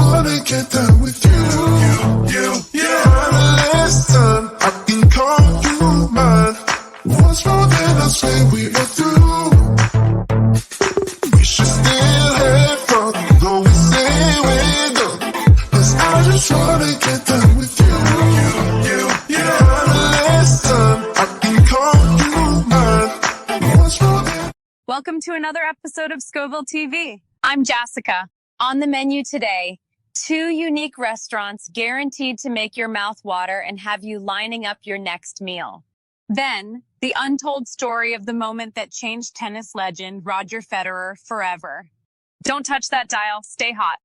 wanna get down with you. Listen, I can call you mine. Once more then I'll say we are through. We should still have fun, though we say we're done. 'Cause I just wanna get down with you. Listen, I can call you mine. Once more then. Welcome to another episode of Scoville TV. I'm Jessica. On the menu today, 2 unique restaurants guaranteed to make your mouth water and have you lining up your next meal. Then, the untold story of the moment that changed tennis legend Roger Federer forever. Don't touch that dial. Stay hot.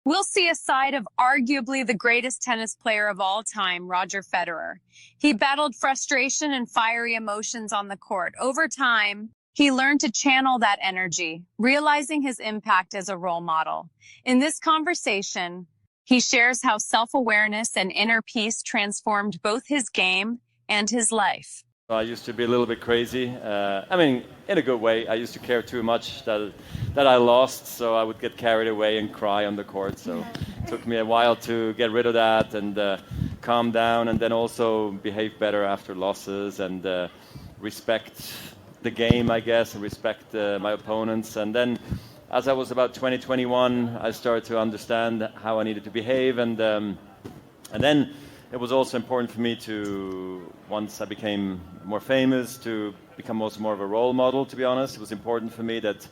We'll see a side of arguably the greatest tennis player of all time, Roger Federer. He battled frustration and fiery emotions on the court. Over time, he learned to channel that energy, realizing his impact as a role model. In this conversation, he shares how self-awareness and inner peace transformed both his game and his life. I used to be a little bit crazy. In a good way. I used to care too much that I lost, so I would get carried away and cry on the court. So it took me a while to get rid of that and calm down, and then also behave better after losses and respect the game, I guess, and respect my opponents. And then, as I was about 20, 21, I started to understand how I needed to behave, and then it was also important for me to, once I became more famous, to become also more of a role model, to be honest. It was important for me that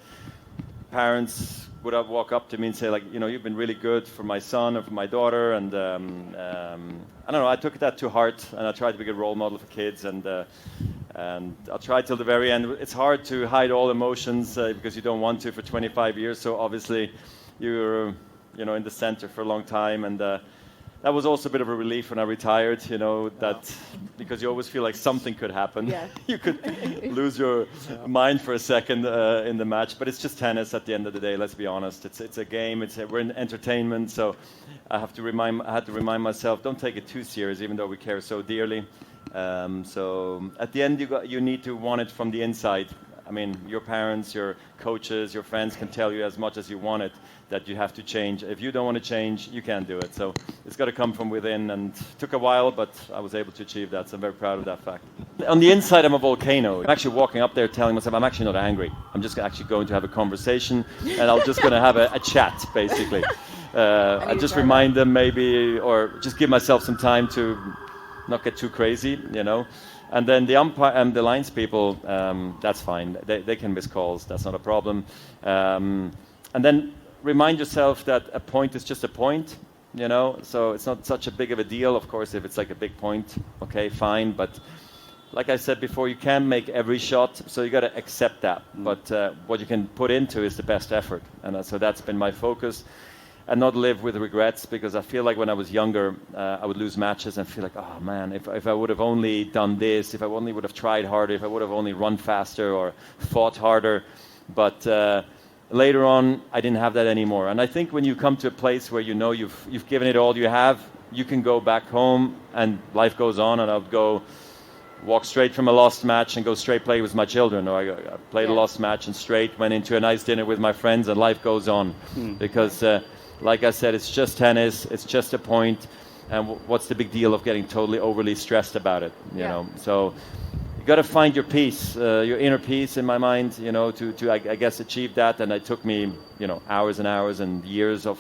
parents would walk up to me and say, like, you know, you've been really good for my son or for my daughter. And I don't know, I took that to heart, and I tried to be a good role model for kids. And I'll try till the very end. It's hard to hide all emotions because you don't want to for 25 years. So obviously you're, in the center for a long time. And that was also a bit of a relief when I retired, that because you always feel like something could happen. Yeah. You could lose your mind for a second in the match, but it's just tennis at the end of the day, let's be honest. It's a game, we're in entertainment, so I had to remind myself, don't take it too serious, even though we care so dearly. So at the end, you need to want it from the inside. I mean, your parents, your coaches, your friends can tell you as much as you want it, that you have to change. If you don't want to change, you can't do it. So it's got to come from within, and it took a while, but I was able to achieve that, so I'm very proud of that fact. On the inside, I'm a volcano. I'm actually walking up there telling myself I'm actually not angry. I'm just actually going to have a conversation, and I'm just going to have a chat, basically. I just remind them maybe, or just give myself some time to not get too crazy, And then the umpire and the lines people, that's fine. They can miss calls. That's not a problem. And then remind yourself that a point is just a point, So it's not such a big of a deal. Of course, if it's like a big point, okay, fine. But like I said before, you can't make every shot, so you got to accept that. But what you can put into is the best effort, and so that's been my focus. And not live with regrets, because I feel like when I was younger, I would lose matches and feel like, oh man, if I would have only done this, if I only would have tried harder, if I would have only run faster or fought harder. But later on, I didn't have that anymore. And I think when you come to a place where you've given it all you have, you can go back home and life goes on, and I'll walk straight from a lost match and go straight play with my children, or I played a lost match and straight went into a nice dinner with my friends, and life goes on. Because like I said, it's just tennis, it's just a point, and what's the big deal of getting totally overly stressed about it, you know? So got to find your peace, your inner peace in my mind, to I guess achieve that. And it took me, hours and hours and years of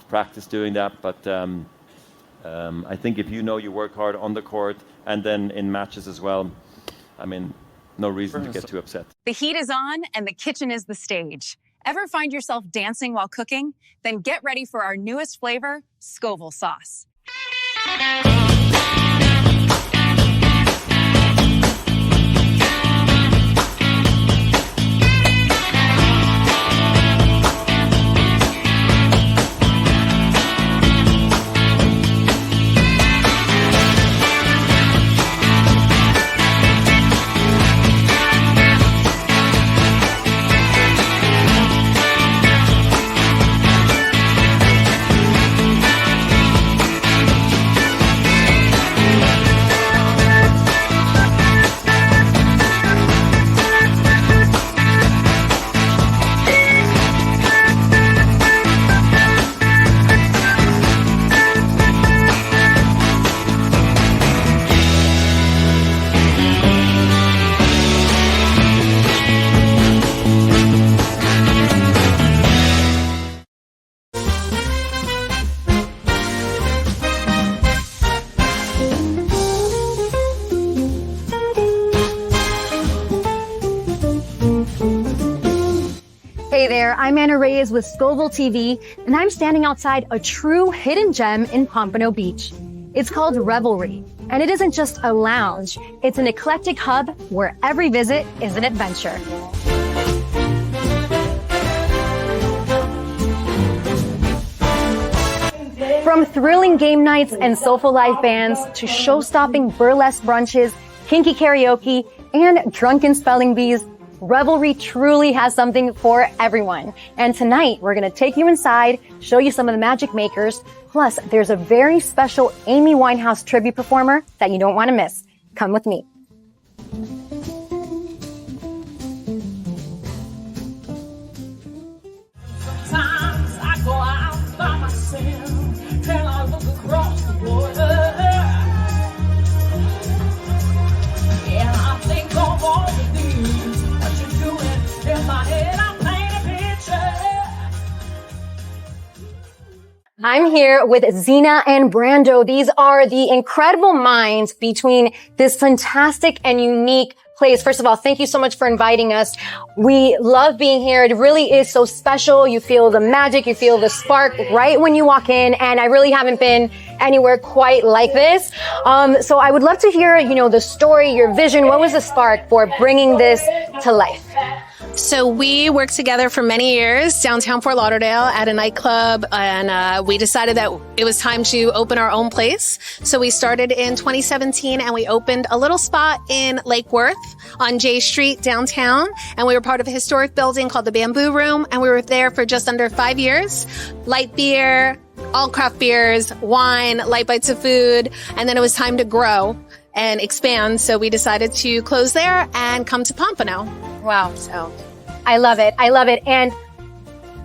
practice doing that. But I think if you work hard on the court and then in matches as well, I mean, no reason to get too upset. The heat is on and the kitchen is the stage. Ever find yourself dancing while cooking? Then get ready for our newest flavor, Scoville sauce. Hey there, I'm Anna Reyes with Scoville TV, and I'm standing outside a true hidden gem in Pompano Beach. It's called Revelry, and it isn't just a lounge, it's an eclectic hub where every visit is an adventure. From thrilling game nights and soulful live bands to show-stopping burlesque brunches, kinky karaoke, and drunken spelling bees, Revelry truly has something for everyone. And tonight, we're going to take you inside, show you some of the magic makers. Plus, there's a very special Amy Winehouse tribute performer that you don't want to miss. Come with me. Sometimes I go out by myself and I look across the water. And I think of all the things what you're doing. In my head, I'm painting a picture. I'm here with Zena and Brando. These are the incredible minds between this fantastic and unique place. First of all, thank you so much for inviting us. We love being here. It really is so special. You feel the magic, you feel the spark right when you walk in, and I really haven't been anywhere quite like this. So I would love to hear, the story, your vision. What was the spark for bringing this to life? So we worked together for many years downtown Fort Lauderdale at a nightclub, and we decided that it was time to open our own place. So we started in 2017, and we opened a little spot in Lake Worth on J Street downtown, and we were part of a historic building called the Bamboo Room, and we were there for just under 5 years. Light beer, all craft beers, wine, light bites of food, and then it was time to grow and expand. So we decided to close there and come to Pompano. Wow. So I love it. I love it. And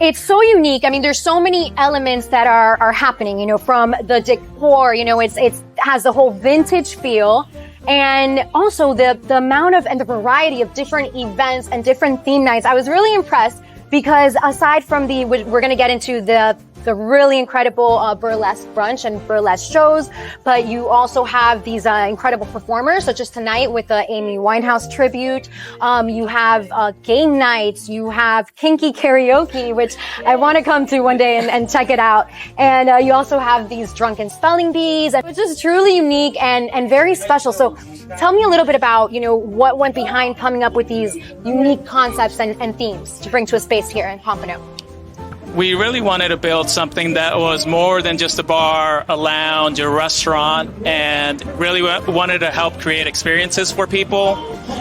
it's so unique. I mean, there's so many elements that are happening, from the decor, it has the whole vintage feel. And also the amount of and the variety of different events and different theme nights. I was really impressed because aside from we're going to get into the really incredible burlesque brunch and burlesque shows, but you also have these incredible performers, such as tonight with the Amy Winehouse tribute. You have game nights, you have kinky karaoke, which I want to come to one day and check it out. And you also have these drunken spelling bees, which is truly unique and very special. So tell me a little bit about, what went behind coming up with these unique concepts and themes to bring to a space here in Pompano. We really wanted to build something that was more than just a bar, a lounge, a restaurant, and really wanted to help create experiences for people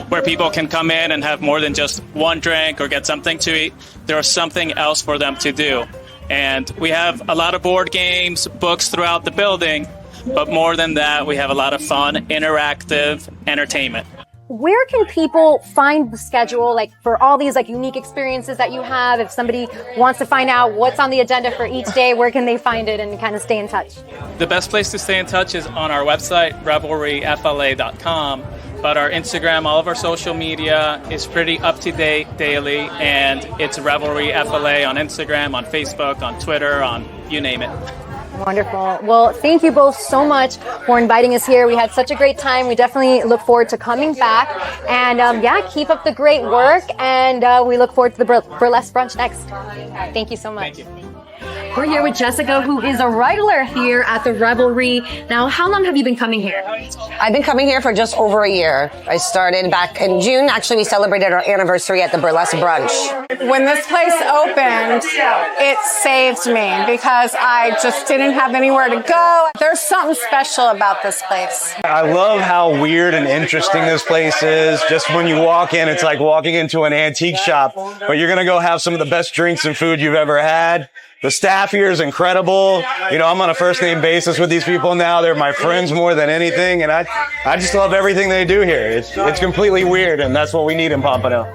where people can come in and have more than just one drink or get something to eat. There's something else for them to do. And we have a lot of board games, books throughout the building, but more than that, we have a lot of fun, interactive entertainment. Where can people find the schedule, for all these unique experiences that you have? If somebody wants to find out what's on the agenda for each day, where can they find it and kind of stay in touch? The best place to stay in touch is on our website, revelryfla.com. but our Instagram, all of our social media is pretty up to date daily, and it's Revelry FLA on Instagram, on Facebook, on Twitter, on you name it. Wonderful. Well, thank you both so much for inviting us here. We had such a great time. We definitely look forward to coming back. And yeah, keep up the great work. And we look forward to the burlesque brunch next. Thank you so much. Thank you. We're here with Jessica, who is a regular here at the Revelry. Now, how long have you been coming here? I've been coming here for just over a year. I started back in June. Actually, we celebrated our anniversary at the burlesque brunch. When this place opened, it saved me because I just didn't have anywhere to go. There's something special about this place. I love how weird and interesting this place is. Just when you walk in, it's like walking into an antique shop, but you're going to go have some of the best drinks and food you've ever had. The staff here is incredible. You know, I'm on a first name basis with these people now. They're my friends more than anything. And I just love everything they do here. It's completely weird, and that's what we need in Pompano.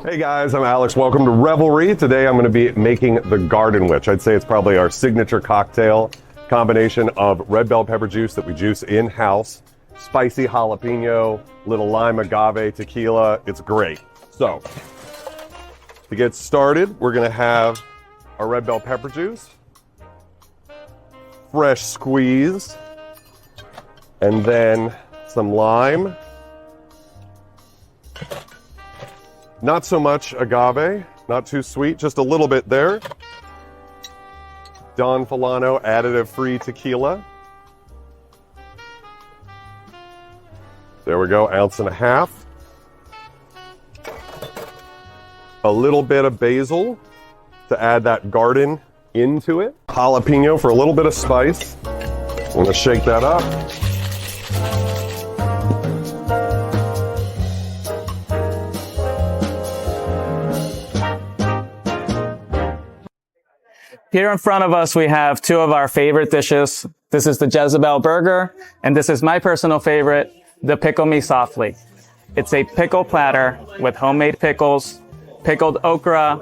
Hey guys, I'm Alex. Welcome to Revelry. Today I'm going to be making the Garden Witch. I'd say it's probably our signature cocktail combination of red bell pepper juice that we juice in-house, spicy jalapeno, little lime agave tequila. It's great. So, to get started, we're going to have our red bell pepper juice, fresh squeeze, and then some lime. Not so much agave, not too sweet, just a little bit there. Don Fulano additive-free tequila. There we go, 1.5 ounces. A little bit of basil to add that garden into it. Jalapeno for a little bit of spice. I'm gonna shake that up. Here in front of us, we have two of our favorite dishes. This is the Jezebel burger, and this is my personal favorite, the Pickle Me Softly. It's a pickle platter with homemade pickles, pickled okra,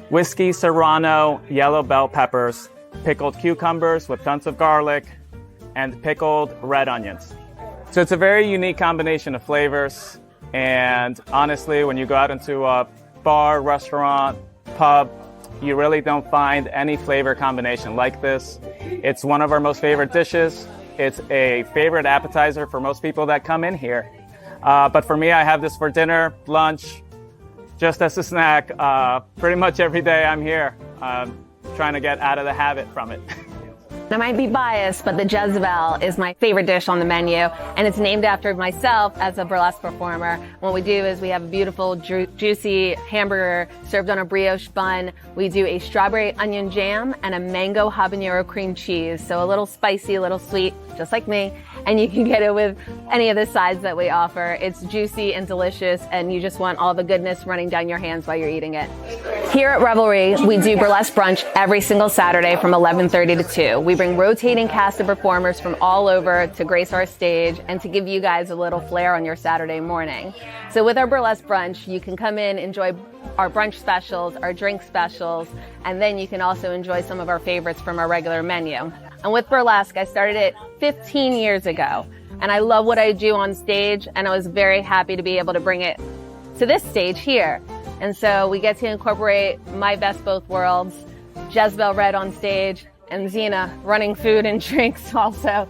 whiskey serrano, yellow bell peppers, pickled cucumbers with tons of garlic, and pickled red onions. So it's a very unique combination of flavors. And honestly, when you go out into a bar, restaurant, pub, you really don't find any flavor combination like this. It's one of our most favorite dishes. It's a favorite appetizer for most people that come in here. But for me, I have this for dinner, lunch, just as a snack. Pretty much every day I'm here, trying to get out of the habit from it. I might be biased, but the Jezebel is my favorite dish on the menu, and it's named after myself as a burlesque performer. What we do is we have a beautiful, juicy hamburger served on a brioche bun. We do a strawberry onion jam and a mango habanero cream cheese. So a little spicy, a little sweet, just like me. And you can get it with any of the sides that we offer. It's juicy and delicious, and you just want all the goodness running down your hands while you're eating it. Here at Revelry, we do burlesque brunch every single Saturday from 11:30 to 2. We bring rotating cast of performers from all over to grace our stage and to give you guys a little flair on your Saturday morning. So with our burlesque brunch, you can come in, enjoy our brunch specials, our drink specials, and then you can also enjoy some of our favorites from our regular menu. And with burlesque, I started it 15 years ago, and I love what I do on stage, and I was very happy to be able to bring it to this stage here. And so we get to incorporate my best both worlds, Jezebel Red on stage, and Zena running food and drinks also.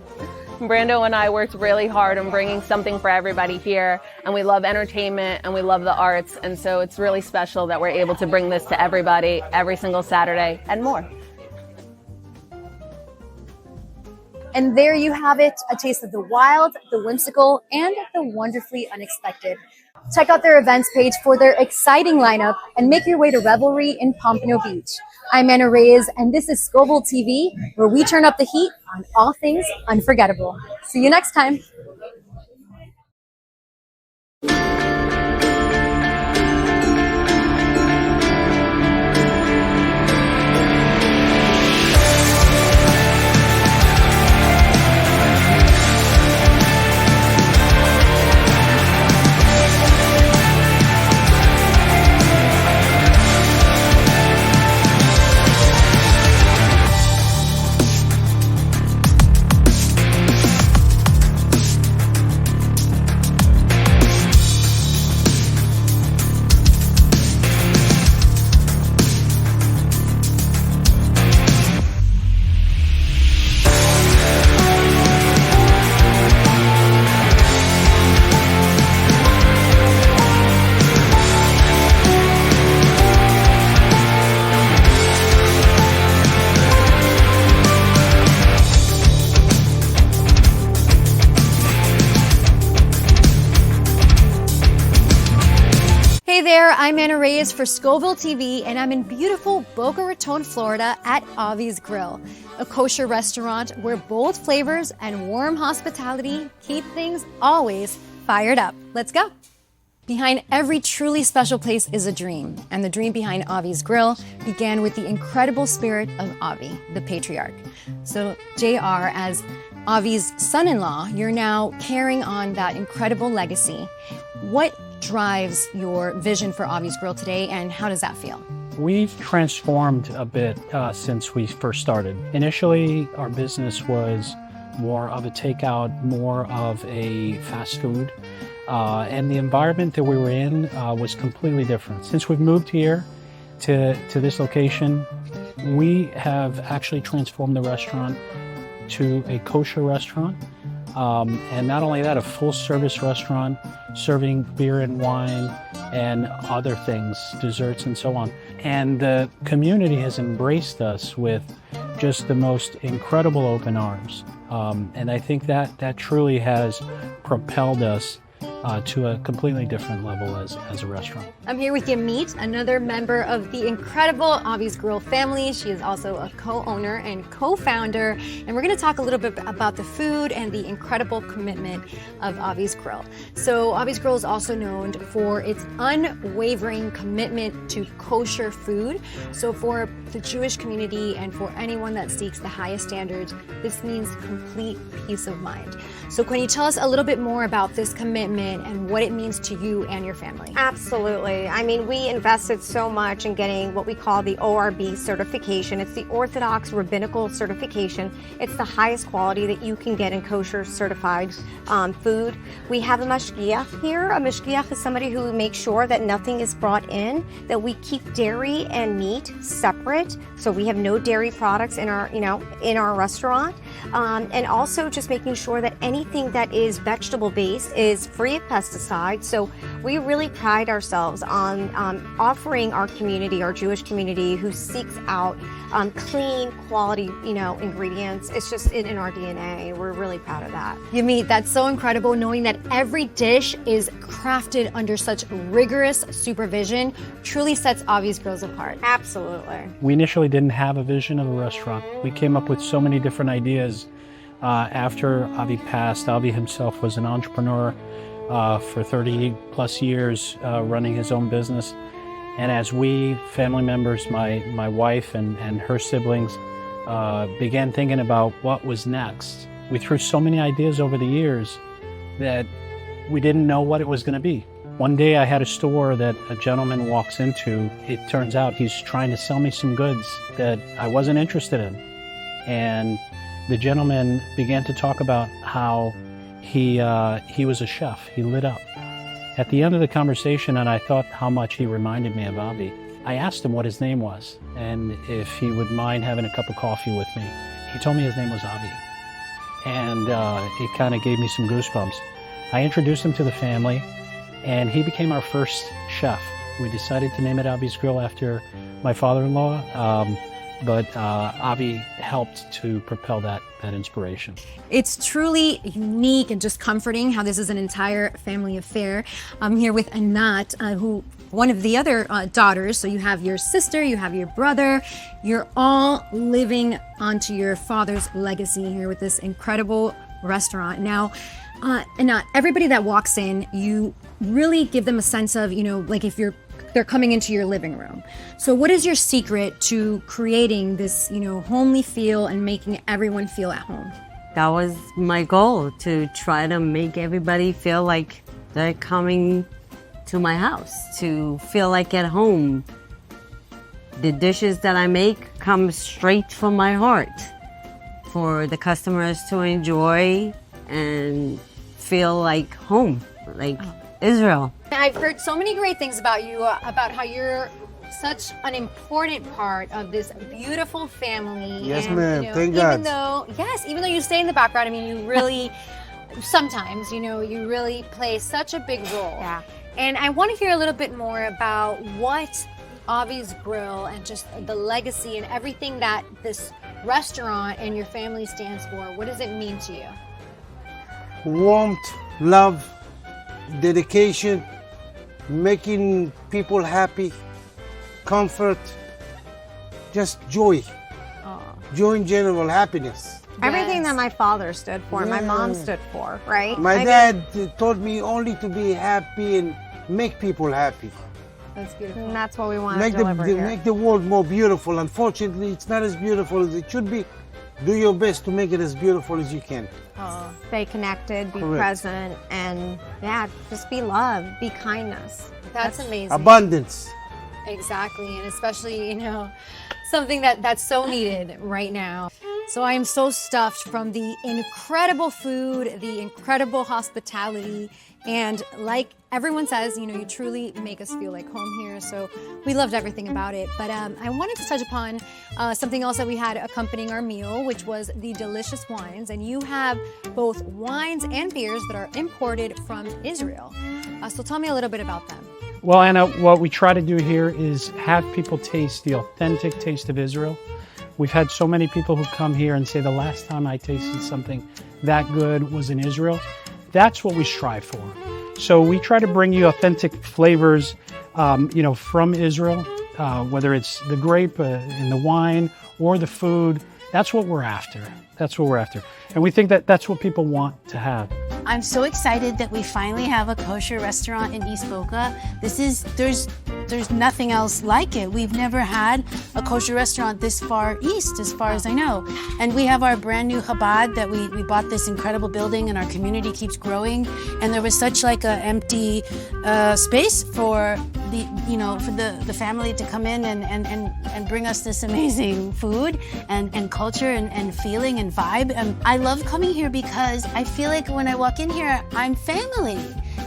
Brando and I worked really hard on bringing something for everybody here, and we love entertainment and we love the arts, and so it's really special that we're able to bring this to everybody every single Saturday and more. And there you have it, a taste of the wild, the whimsical, and the wonderfully unexpected. Check out their events page for their exciting lineup and make your way to Revelry in Pompano Beach. I'm Anna Reyes, and this is Scoville TV, where we turn up the heat on all things unforgettable. See you next time. I'm Anna Reyes for Scoville TV, and I'm in beautiful Boca Raton, Florida at Avi's Grill, a kosher restaurant where bold flavors and warm hospitality keep things always fired up. Let's go. Behind every truly special place is a dream, and the dream behind Avi's Grill began with the incredible spirit of Avi, the patriarch. So, JR, as Avi's son-in-law, you're now carrying on that incredible legacy. What drives your vision for Avi's Grill today, and how does that feel? We've transformed a bit since we first started. Initially, our business was more of a takeout, more of a fast food, and the environment that we were in was completely different. Since we've moved here to this location, we have actually transformed the restaurant to a kosher restaurant. And not only that, a full-service restaurant serving beer and wine and other things, desserts and so on. And the community has embraced us with just the most incredible open arms. And I think that truly has propelled us to a completely different level as a restaurant. I'm here with Yamit, another member of the incredible Avi's Grill family. She is also a co-owner and co-founder, and we're going to talk a little bit about the food and the incredible commitment of Avi's Grill. So Avi's Grill is also known for its unwavering commitment to kosher food. So for the Jewish community and for anyone that seeks the highest standards, this means complete peace of mind. So can you tell us a little bit more about this commitment and what it means to you and your family? Absolutely. I mean, we invested so much in getting what we call the ORB certification. It's the Orthodox Rabbinical certification. It's the highest quality that you can get in kosher certified food. We have a mashgiach here. A mashgiach is somebody who makes sure that nothing is brought in, that we keep dairy and meat separate. So we have no dairy products in our restaurant. And also just making sure that anything that is vegetable based is free of pesticides. So we really pride ourselves on offering our community, our Jewish community who seeks out clean, quality, ingredients. It's just in our DNA. We're really proud of that. Yamit, that's so incredible knowing that every dish is crafted under such rigorous supervision. Truly sets Avi's Grills apart. Absolutely. We initially didn't have a vision of a restaurant. We came up with so many different ideas. After Avi passed, Avi himself was an entrepreneur for 30 plus years, running his own business. And as we, family members, my wife and her siblings, began thinking about what was next, we threw so many ideas over the years that we didn't know what it was going to be. One day I had a store that a gentleman walks into. It turns out he's trying to sell me some goods that I wasn't interested in. And the gentleman began to talk about how he was a chef. He lit up. At the end of the conversation, and I thought how much he reminded me of Avi, I asked him what his name was and if he would mind having a cup of coffee with me. He told me his name was Avi. And it kind of gave me some goosebumps. I introduced him to the family, and he became our first chef. We decided to name it Avi's Grill after my father-in-law. But Avi helped to propel that inspiration. It's truly unique and just comforting how this is an entire family affair. I'm here with Anat, who one of the other daughters. So you have your sister, you have your brother. You're all living onto your father's legacy here with this incredible restaurant. Now, Anat, everybody that walks in, you really give them a sense of, like if they're coming into your living room. So what is your secret to creating this, homely feel and making everyone feel at home? That was my goal, to try to make everybody feel like they're coming to my house, to feel like at home. The dishes that I make come straight from my heart for the customers to enjoy and feel like home, like Israel. I've heard so many great things about you, about how you're such an important part of this beautiful family. Yes, and, ma'am. Thank God. Even though you stay in the background, I mean, you really, sometimes, you really play such a big role. Yeah. And I want to hear a little bit more about what Avi's Grill and just the legacy and everything that this restaurant and your family stands for. What does it mean to you? Warmth, love, dedication, making people happy, comfort, just joy. Joy in general, happiness. Everything that my father stood for, my mom stood for, right? My dad taught me only to be happy and make people happy. That's beautiful. And that's what we want Make to deliver here. make the world more beautiful. Unfortunately, it's not as beautiful as it should be. Do your best to make it as beautiful as you can. Stay connected, be Correct. present, and yeah, just be love, be kindness. That's amazing. Abundance. Exactly, and especially, you know, something that's so needed right now. So I am so stuffed from the incredible food, the incredible hospitality, and like everyone says, you know, you truly make us feel like home here. So we loved everything about it. But I wanted to touch upon something else that we had accompanying our meal, which was the delicious wines. And you have both wines and beers that are imported from Israel. So tell me a little bit about them. Well, Anna, what we try to do here is have people taste the authentic taste of Israel. We've had so many people who come here and say the last time I tasted something that good was in Israel. That's what we strive for. So we try to bring you authentic flavors, you know, from Israel, whether it's the grape in the wine or the food. That's what we're after. That's what we're after. And we think that that's what people want to have. I'm so excited that we finally have a kosher restaurant in East Boca. There's nothing else like it. We've never had a kosher restaurant this far east, as far as I know. And we have our brand new Chabad that we bought this incredible building, and our community keeps growing. And there was such like an empty space for the family to come in and bring us this amazing food and culture and feeling and vibe. And I love coming here because I feel like when I walk in here, I'm family.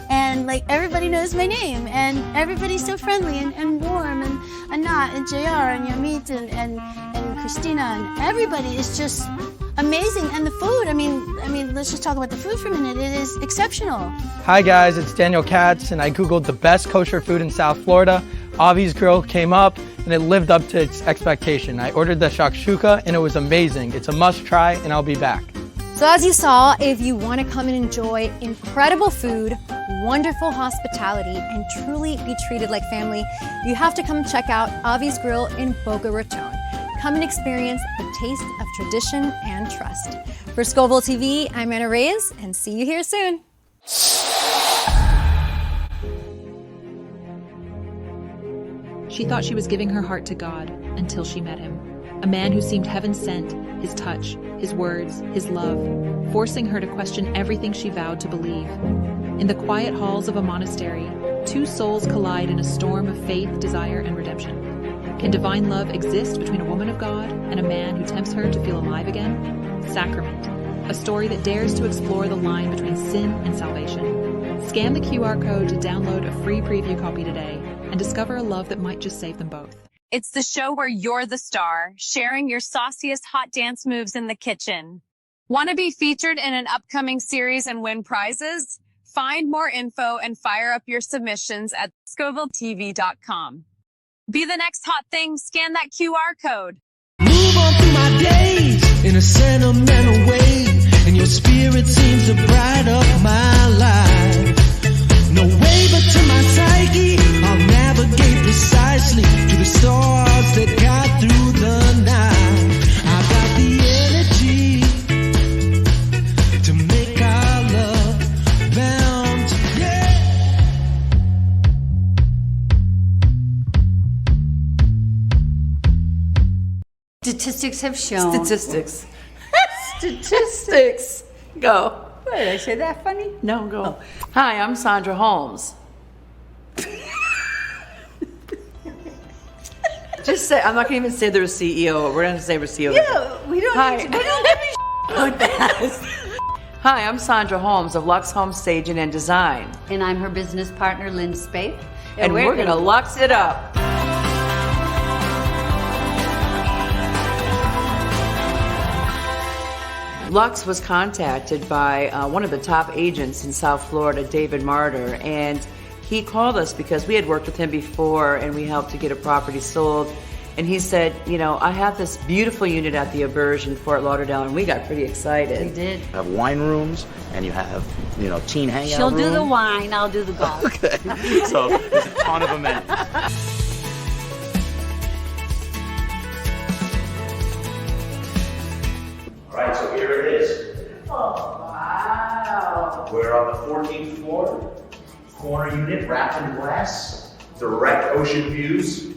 And like everybody knows my name, and everybody's so friendly and warm, and Anat and JR and Yamit and Christina, and everybody is just amazing. And the food, I mean, let's just talk about the food for a minute. It is exceptional. Hi guys, it's Daniel Katz, and I Googled the best kosher food in South Florida. Avi's Grill came up, and it lived up to its expectation. I ordered the shakshuka, and it was amazing. It's a must try, and I'll be back. So as you saw, if you want to come and enjoy incredible food, wonderful hospitality, and truly be treated like family, you have to come check out Avi's Grill in Boca Raton. Come and experience the taste of tradition and trust. For Scoville TV, I'm Anna Reyes, and see you here soon. She thought she was giving her heart to God until she met him. A man who seemed heaven-sent, his touch, his words, his love, forcing her to question everything she vowed to believe. In the quiet halls of a monastery, two souls collide in a storm of faith, desire, and redemption. Can divine love exist between a woman of God and a man who tempts her to feel alive again? Sacrament, a story that dares to explore the line between sin and salvation. Scan the QR code to download a free preview copy today and discover a love that might just save them both. It's the show where you're the star, sharing your sauciest hot dance moves in the kitchen. Want to be featured in an upcoming series and win prizes? Find more info and fire up your submissions at ScovilleTV.com. Be the next hot thing, scan that QR code. Move on through my days in a sentimental way, and your spirit seems to bright up my life. No way but to my psyche, I'll navigate precisely to the stars that got through the night. I got the energy to make our love bound, yeah. Statistics have shown. Statistics. Statistics. Go. What, did I say that funny? No, go. Hi, I'm Sandra Holmes. Just say, I'm not going to even say they're a CEO. We're going to say we're CEO. Yeah, we don't Hi. need to. We don't give a like that. Hi, I'm Sandra Holmes of Lux Home Staging and Design. And I'm her business partner, Lynn Spaeth. And we're going to Lux it up. Lux was contacted by one of the top agents in South Florida, David Martyr, and he called us because we had worked with him before and we helped to get a property sold. And he said, you know, I have this beautiful unit at the Auberge in Fort Lauderdale, and we got pretty excited. We did. You have wine rooms, and you have, teen hangout She'll room. do the wine, I'll do the golf. Okay. So ton of amenities. All right, so here it is. Oh, wow. We're on the 14th floor. Corner unit wrapped in glass. Direct ocean views.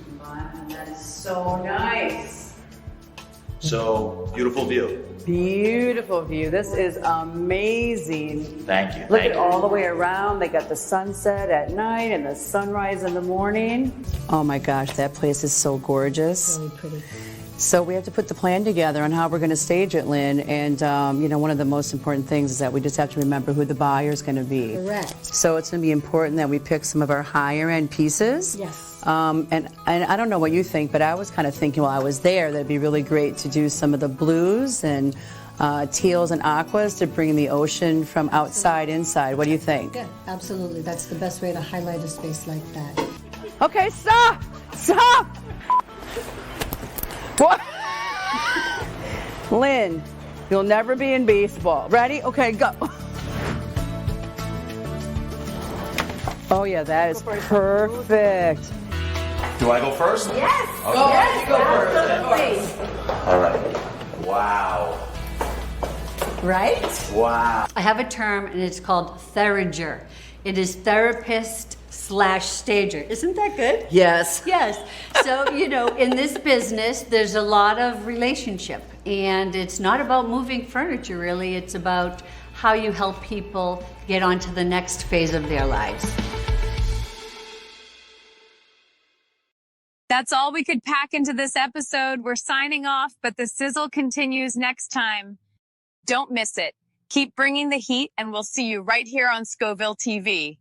That's so nice. So, beautiful view. Beautiful view. This is amazing. Thank you. Look Thank at you. all the way around. They got the sunset at night and the sunrise in the morning. Oh my gosh, that place is so gorgeous. Really pretty. So we have to put the plan together on how we're going to stage it, Lynn. And, you know, one of the most important things is that we just have to remember who the buyer is going to be. Correct. So it's going to be important that we pick some of our higher end pieces. Yes. And I don't know what you think, but I was kind of thinking while I was there that it'd be really great to do some of the blues and teals and aquas to bring the ocean from outside inside. What do you think? Good. Absolutely. That's the best way to highlight a space like that. Okay, stop! Stop! What? Lynn, you'll never be in baseball. Ready? Okay, go. Oh yeah, that is perfect. Do I go first? Yes. Okay. Yes, go first. All right. Wow. Right? Wow. I have a term, and it's called therager. It is therapist/stager. Isn't that good? Yes. Yes. So, you know, in this business, there's a lot of relationship, and it's not about moving furniture, really. It's about how you help people get on to the next phase of their lives. That's all we could pack into this episode. We're signing off, but the sizzle continues next time. Don't miss it. Keep bringing the heat, and we'll see you right here on Scoville TV.